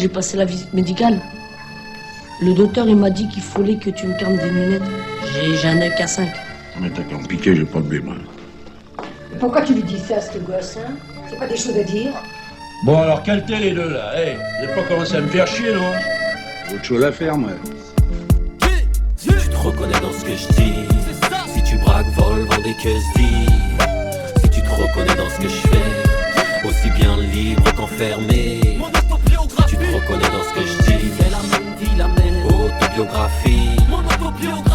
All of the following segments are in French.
J'ai passé la visite médicale. Le docteur, il m'a dit qu'il fallait que tu me calmes des lunettes. J'ai un œil K5. Mais t'as qu'à me piquer, j'ai pas de bémol. Pourquoi tu lui dis ça, ce gosse, hein? C'est pas des choses à dire? Bon, alors, caltez les deux, là. Hey, vous n'avez pas commencé à me faire chier, non? Autre chose à faire, moi. Si tu te reconnais dans ce que je dis, si tu braques, voles, vends des caisses si tu te reconnais dans ce que je fais, aussi bien libre qu'enfermé. Si tu te reconnais dans ce que je dis, c'est la même vie, la même autobiographie.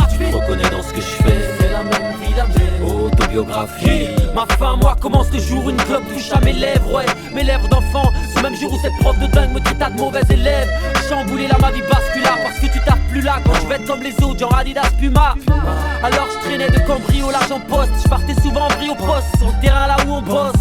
Si tu te reconnais dans ce que je fais, c'est la même vie, la même autobiographie. Ma fin, moi, commence le jour où une clope touche à mes lèvres, ouais, mes lèvres d'enfant. Ce même jour où cette prof de dingue me traita de mauvais élève. Chamboulé là, ma vie bascula parce que tu taffes plus là. Quand je vais être comme les autres, genre Adidas Puma. Alors je traînais de cambriolage en poste. Je partais souvent en vrille au poste, sur le terrain là où on bosse.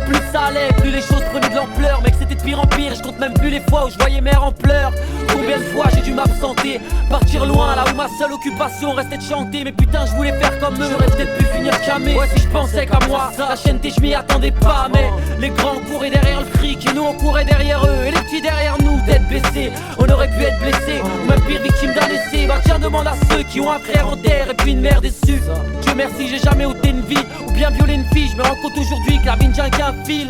Plus ça allait, plus les choses prenaient de l'ampleur. Mec, c'était de pire en pire, je compte même plus les fois où je voyais mère en pleurs. Combien de fois j'ai dû m'absenter, partir loin là où ma seule occupation restait de chanter. Mais putain, je voulais faire comme eux, j'aurais peut-être pu finir camé. Ouais, si je pensais qu'à moi, la chaîne je m'y attendais pas. Mais les grands couraient derrière le fric et nous on courait derrière eux. Et les petits derrière nous, tête baissée, on aurait pu être blessés ou même pire victime d'un essai. Bah tiens, demande à ceux qui ont un frère en terre et puis une mère déçue. Dieu merci, j'ai jamais ôté une vie ou bien violé une fille. Je me rends compte aujourd'hui que la vie ne tient qu'un fil.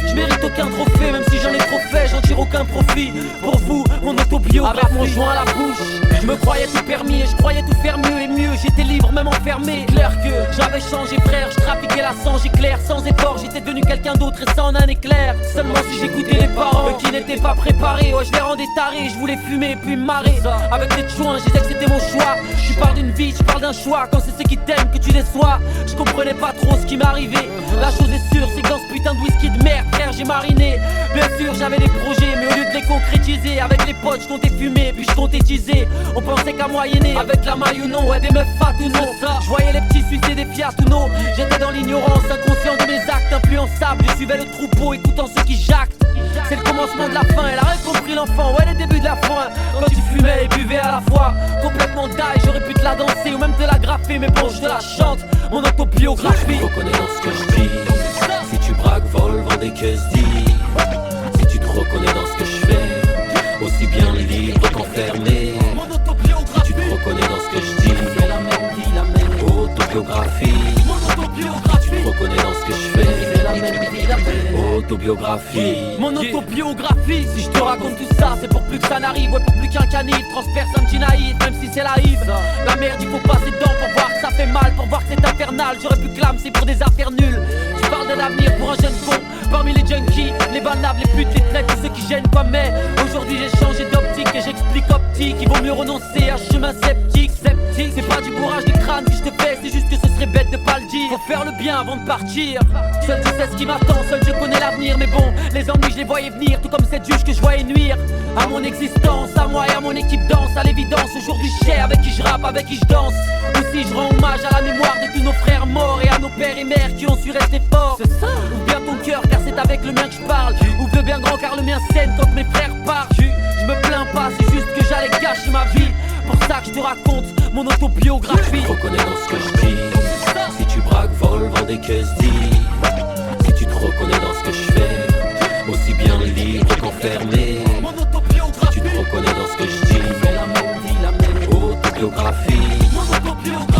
Je mérite aucun trophée, même si j'en ai trop fait, j'en tire aucun profit. Pour vous, mon autobiographie, avec mon joint à la bouche, je me croyais tout permis et je croyais tout faire mieux et mieux. J'étais libre, même enfermé. Clair que j'avais changé, frère, je trafiquais la sang, j'éclaire. Sans effort, j'étais devenu quelqu'un d'autre et ça en un éclair. Seulement si j'écoutais les parents, eux qui n'étaient pas préparés. Ouais, je les rendais tarés, je voulais fumer puis me marrer. Avec des joints, je disais que c'était mon choix. Je parle d'une vie, je parle d'un choix. Quand c'est ceux qui t'aiment que tu déçois, je comprenais pas trop ce qui m'arrivait. La chose est sûre, c'est que dans ce putain de whisky de merde, frère, j'ai mariné. Bien sûr, j'avais des projets, mais au lieu de les concrétiser, avec les potes, je comptais fumer, puis je comptais teaser. On pensait qu'à moyenner, avec la maille ou non, ouais, des meufs fat ou non. Je voyais les petits sucer des Fiat ou non. J'étais dans l'ignorance, inconscient de mes actes, influençable. Je suivais le troupeau, écoutant ceux qui jactent. C'est le commencement de la fin, elle a rien compris l'enfant, ouais, les débuts de la fin. Quand tu fumais et buvais à la fois, complètement die, j'aurais pu te la danser ou même te la graffer, mais bon, je te la chante, mon autobiographie. Si tu te reconnais dans ce que je dis, si tu braques, voles, vends des caisses si tu te reconnais dans ce que je fais, aussi bien libre qu'enfermé. Si tu te reconnais dans ce que je dis, c'est la même vie, la même autobiographie. Si tu te reconnais dans ce que je fais, c'est la même vie, la même autobiographie. Mon autobiographie, si je te raconte tout ça, c'est pour plus que ça n'arrive, ouais, pour plus qu'un canif transperce un petit naïf, même si c'est naïf. La merde, il faut passer dedans pour voir que ça fait mal, pour voir que c'est infernal. J'aurais pu clamser pour des affaires nulles. Je parle de l'avenir pour un jeune con, parmi les junkies, les banables, les putes, les traites, tous ceux qui gênent quoi. Mais aujourd'hui j'ai changé d'optique et j'explique optique. Il vaut mieux renoncer à un chemin sceptique. C'est pas du bourrage de crâne que je te fais, c'est juste que ce serait bête de pas le dire. Faut faire le bien avant de partir. Seul je sais ce qui m'attend, seul je connais l'avenir. Mais bon, les ennuis je les voyais venir, tout comme cette juge que je voyais nuire à mon existence, à moi et à mon équipe danse. À l'évidence, aujourd'hui je sais avec qui je rappe, avec qui je danse. Aussi je rends hommage à la mémoire de tous nos frères morts et à nos pères et mères qui ont su rester forts. C'est ça. Ouvre bien ton cœur car c'est avec le mien que je parle. Ouvre bien grand car le mien saigne quand mes frères partent. Je me plains pas, c'est juste que j'allais gâcher ma vie. Pour ça que je te raconte mon autobiographie. Si tu te reconnais dans ce que je dis, si tu braques, voles, vends des caisses si tu te reconnais dans ce que je fais, aussi bien libre qu'enfermé. Si tu te reconnais dans ce que je dis, c'est la même vie, la même autobiographie.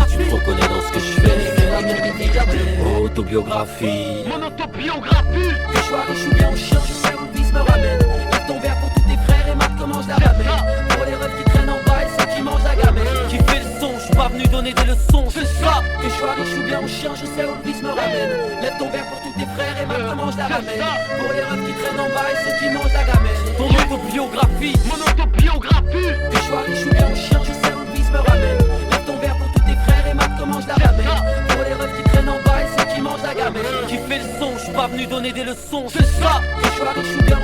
Si tu te reconnais dans ce que je fais, c'est la même vie, la même autobiographie. Mon autobiographie. Que je sois riche ou bien en chien, je sais où le vice me ramène. Lève ton verre pour tous tes frères et mate comment je la ramène. Pour les rêves qui traînent en bas et ceux qui mangent la gamelle. Qui fait le son, je suis pas venu donner des leçons. C'est ça. Que je sois riche ou bien en chien, je sais où le vice me ramène. Lève ton verre pour tous tes frères et mate comment je la ramène. Pour les rêves qui traînent en bas et ceux qui mangent la gamelle. Ton autobiographie. Mon autobiographie. Que je sois riche ou bien en chien, je sais où le vice me ramène. Lève ton verre pour tous tes frères et mate comment je la ramène. Pour les rêves qui traînent en bas et ceux qui mangent la gamelle. Qui fait le son, je suis pas venu donner des leçons. C'est ça. Que je sois riche ou bien